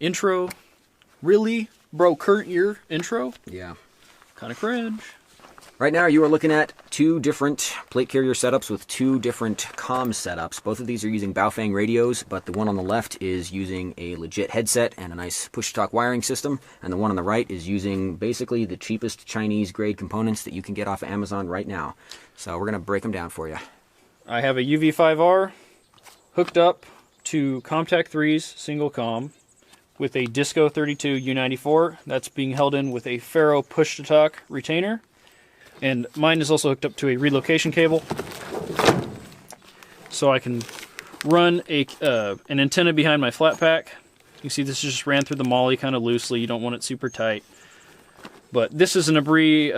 Intro. Really? Bro, current year intro? Yeah. Kind of cringe. Right now you are looking at two different plate carrier setups with two different comms setups. Both of these are using Baofeng radios, but the one on the left is using a legit headset and a nice push-to-talk wiring system, and the one on the right is using basically the cheapest Chinese grade components that you can get off of Amazon right now. So we're going to break them down for you. I have a UV5R hooked up to Comtac 3's single comm with a Disco 32 U94. That's being held in with a Faro push-to-talk retainer. And mine is also hooked up to a relocation cable, so I can run an antenna behind my flat pack. You can see this just ran through the molly kind of loosely. You don't want it super tight. But this is an Abri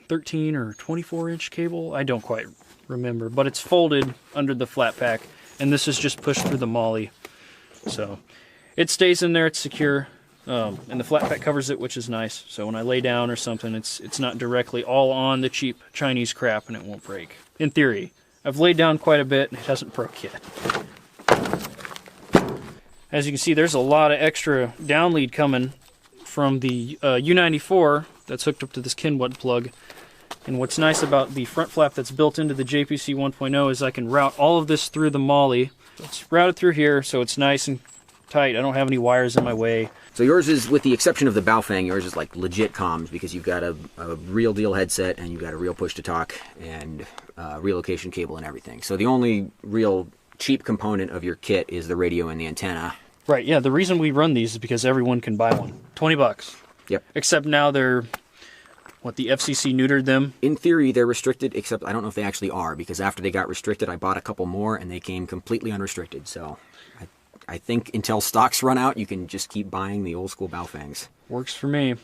13 or 24 inch cable. I don't quite remember, but it's folded under the flat pack, and this is just pushed through the molly. So it stays in there, it's secure. And the flat pack covers it, which is nice. So when I lay down or something, it's not directly all on the cheap Chinese crap, and it won't break. In theory. I've laid down quite a bit, and it hasn't broke yet. As you can see, there's a lot of extra down lead coming from the U94 that's hooked up to this Kinwood plug. And what's nice about the front flap that's built into the JPC 1.0 is I can route all of this through the molly. It's routed through here, so it's nice and tight. I don't have any wires in my way. So yours is, with the exception of the Baofeng, yours is like legit comms because you've got a real deal headset and you've got a real push-to-talk and relocation cable and everything. So the only real cheap component of your kit is the radio and the antenna. Right, yeah, the reason we run these is because everyone can buy one. 20 bucks. Yep. Except now they're, the FCC neutered them? In theory, they're restricted, except I don't know if they actually are, because after they got restricted, I bought a couple more and they came completely unrestricted, so I think until stocks run out, you can just keep buying the old school Baofengs. Works for me.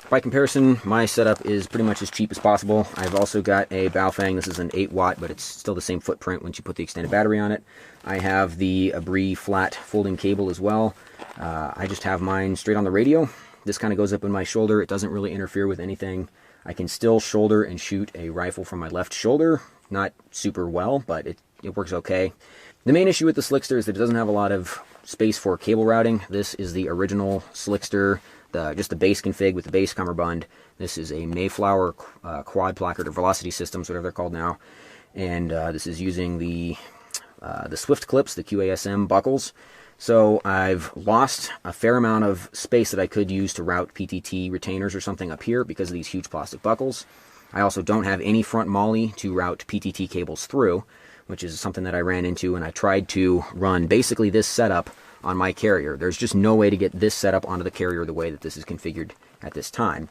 By comparison, my setup is pretty much as cheap as possible. I've also got a Baofeng. This is an 8 watt, but it's still the same footprint once you put the extended battery on it. I have the Abri flat folding cable as well. I just have mine straight on the radio. This kind of goes up in my shoulder. It doesn't really interfere with anything. I can still shoulder and shoot a rifle from my left shoulder. Not super well, but it works okay. The main issue with the Slickster is that it doesn't have a lot of space for cable routing. This is the original Slickster, just the base config with the base cummerbund. This is a Mayflower quad placard or velocity systems, whatever they're called now. And this is using the Swift clips, the QASM buckles. So I've lost a fair amount of space that I could use to route PTT retainers or something up here because of these huge plastic buckles. I also don't have any front molly to route PTT cables through, which is something that I ran into, and I tried to run basically this setup on my carrier. There's just no way to get this setup onto the carrier the way that this is configured at this time.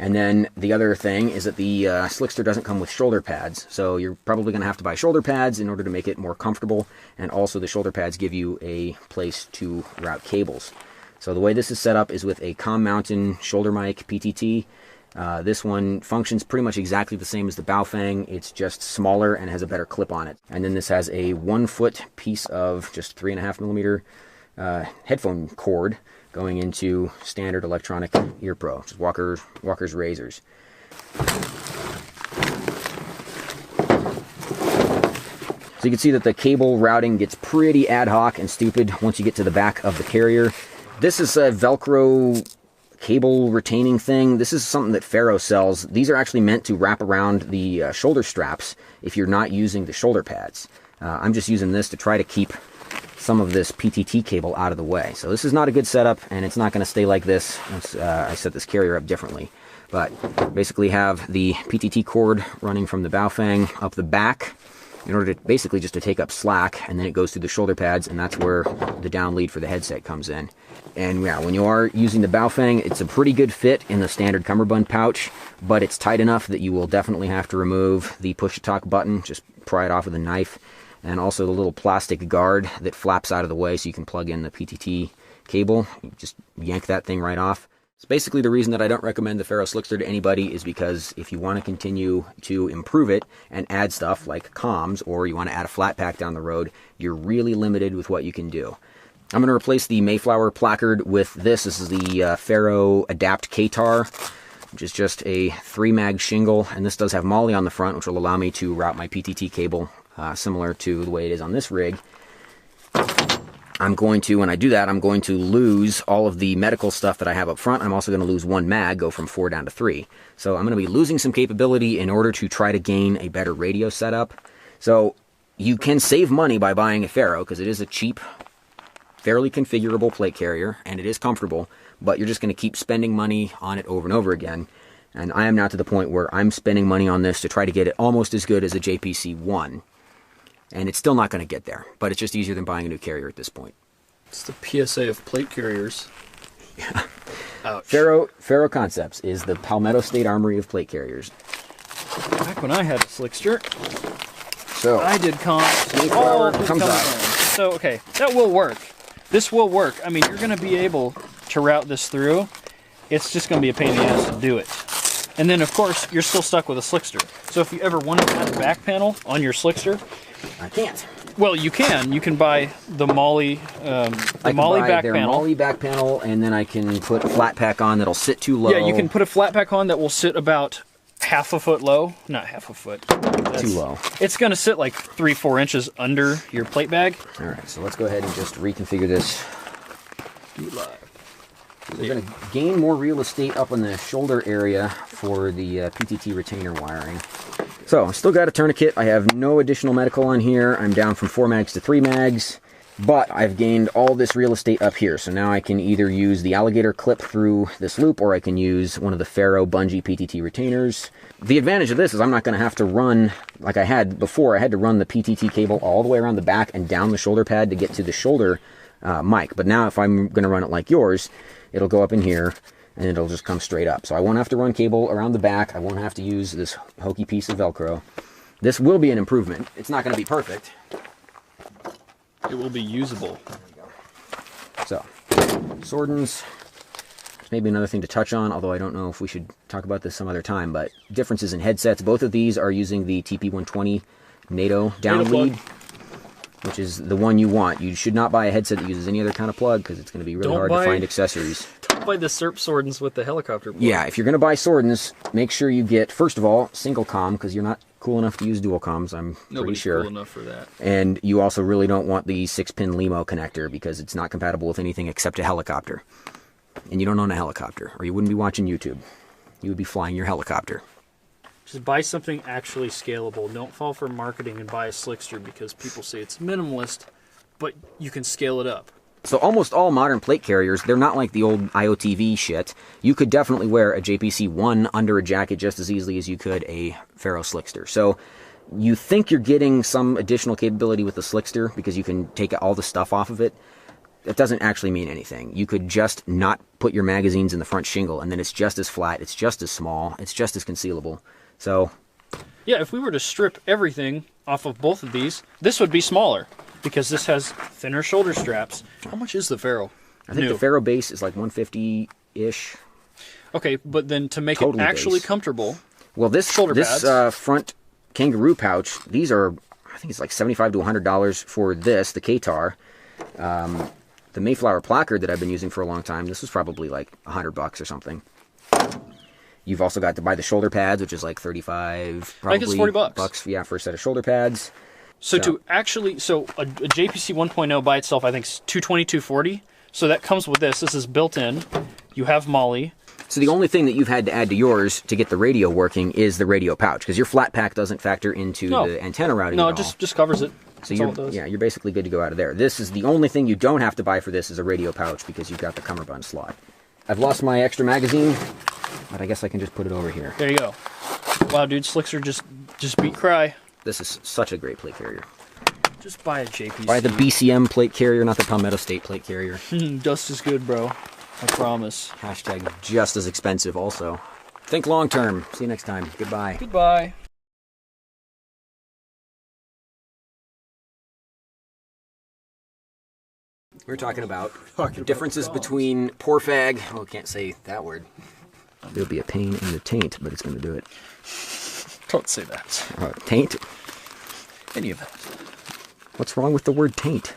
And then the other thing is that the Slickster doesn't come with shoulder pads, so you're probably going to have to buy shoulder pads in order to make it more comfortable, and also the shoulder pads give you a place to route cables. So the way this is set up is with a COM Mountain shoulder mic PTT. This one functions pretty much exactly the same as the Baofeng. It's just smaller and has a better clip on it. And then this has a 1 foot piece of just 3.5 millimeter headphone cord going into standard electronic ear pro, which is Walker's razors. So you can see that the cable routing gets pretty ad hoc and stupid once you get to the back of the carrier. This is a Velcro cable retaining thing. This is something that Faro sells. These are actually meant to wrap around the shoulder straps if you're not using the shoulder pads. I'm just using this to try to keep some of this PTT cable out of the way. So this is not a good setup, and it's not going to stay like this once I set this carrier up differently. But basically have the PTT cord running from the Baofeng up the back in order to basically just to take up slack, and then it goes through the shoulder pads, and that's where the down lead for the headset comes in. And yeah, when you are using the Baofeng, it's a pretty good fit in the standard cummerbund pouch, but it's tight enough that you will definitely have to remove the push-to-talk button, just pry it off with a knife, and also the little plastic guard that flaps out of the way so you can plug in the PTT cable. You just yank that thing right off. So basically the reason that I don't recommend the Faro Slickster to anybody is because if you want to continue to improve it and add stuff like comms, or you want to add a flat pack down the road, you're really limited with what you can do. I'm going to replace the Mayflower placard with this. This is the Faro Adapt K-Tar, which is just a 3-mag shingle, and this does have molly on the front, which will allow me to route my PTT cable similar to the way it is on this rig. I'm going to, when I do that, I'm going to lose all of the medical stuff that I have up front. I'm also going to lose one mag, go from 4 down to 3. So I'm going to be losing some capability in order to try to gain a better radio setup. So you can save money by buying a Faro, because it is a cheap, fairly configurable plate carrier, and it is comfortable, but you're just going to keep spending money on it over and over again. And I am now to the point where I'm spending money on this to try to get it almost as good as a JPC-1. And it's still not going to get there, but it's just easier than buying a new carrier at this point. It's the PSA of plate carriers. Yeah. Ouch. Faro Concepts is the Palmetto State Armory of plate carriers. Back when I had a Slickster, So I did comps. Mayflower comes out. So, okay, that will work. This will work. I mean, you're going to be able to route this through. It's just going to be a pain in the ass to do it. And then, of course, you're still stuck with a Slickster. So if you ever want to add a back panel on your Slickster, I can't. well, you can. You can buy the Molly, back panel. Molly back panel, and then I can put a flat pack on that'll sit too low. Yeah, you can put a flat pack on that will sit about half a foot low. Not half a foot. Too low. It's going to sit like 3-4 inches under your plate bag. All right, so let's go ahead and just reconfigure this. Do it live. We're going to gain more real estate up in the shoulder area for the PTT retainer wiring. So, I still got a tourniquet. I have no additional medical on here. I'm down from 4 mags to 3 mags. But I've gained all this real estate up here. So now I can either use the alligator clip through this loop, or I can use one of the Faro bungee PTT retainers. The advantage of this is I'm not going to have to run, like I had before, I had to run the PTT cable all the way around the back and down the shoulder pad to get to the shoulder mic. But now if I'm going to run it like yours, it'll go up in here, and it'll just come straight up. So I won't have to run cable around the back. I won't have to use this hokey piece of Velcro. This will be an improvement. It's not going to be perfect. It will be usable. There we go. So, Sordens. There's maybe another thing to touch on, although I don't know if we should talk about this some other time, but differences in headsets. Both of these are using the TP120 NATO down lead, which is the one you want. You should not buy a headset that uses any other kind of plug, because it's going to be really hard to find accessories. Don't buy the SERP Sordens with the helicopter plug. Yeah, if you're going to buy Sordens, make sure you get, first of all, single comm, because you're not cool enough to use dual comms, I'm pretty sure. Cool enough for that. And you also really don't want the 6-pin LEMO connector, because it's not compatible with anything except a helicopter. And you don't own a helicopter, or you wouldn't be watching YouTube. You would be flying your helicopter. Just buy something actually scalable. Don't fall for marketing and buy a Slickster because people say it's minimalist, but you can scale it up. So almost all modern plate carriers, they're not like the old IOTV shit. You could definitely wear a JPC-1 under a jacket just as easily as you could a Faro Slickster. So you think you're getting some additional capability with the Slickster because you can take all the stuff off of it. That doesn't actually mean anything. You could just not put your magazines in the front shingle, and then it's just as flat, it's just as small, it's just as concealable. So yeah, if we were to strip everything off of both of these, this would be smaller, because this has thinner shoulder straps. How much is the Faro? I think the Faro base is like 150-ish. Okay, but then to make Totally it actually base. Comfortable, well, this front kangaroo pouch, these are, I think it's like $75 to $100 for this, the K-Tar. The Mayflower placard that I've been using for a long time, this was probably like $100 or something. You've also got to buy the shoulder pads, which is like 35, probably. I think it's $40. Bucks, yeah, for a set of shoulder pads. So to actually, a JPC 1.0 by itself, I think is $220, $240. So that comes with this. This is built in. You have Molly. So the only thing that you've had to add to yours to get the radio working is the radio pouch, because your flat pack doesn't factor into the antenna routing at all. No, it just covers it. So you're basically good to go out of there. This is the only thing you don't have to buy for this is a radio pouch, because you've got the cummerbund slot. I've lost my extra magazine, but I guess I can just put it over here. There you go. Wow, dude, Slickster just beat Cry. This is such a great plate carrier. Just buy a JPC. Buy the BCM plate carrier, not the Palmetto State plate carrier. Dust is good, bro. I promise. Hashtag just as expensive also. Think long term. See you next time. Goodbye. Goodbye. We're talking about differences between poor fag. Oh, I can't say that word. It'll be a pain in the taint, but it's going to do it. Don't say that. Taint? Any of that. What's wrong with the word taint?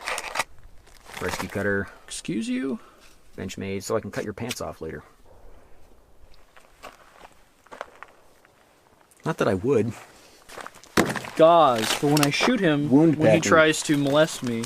Rescue cutter. Excuse you? Benchmade, so I can cut your pants off later. Not that I would. Gauze, for when I shoot him, Wound when he packing. tries to molest me.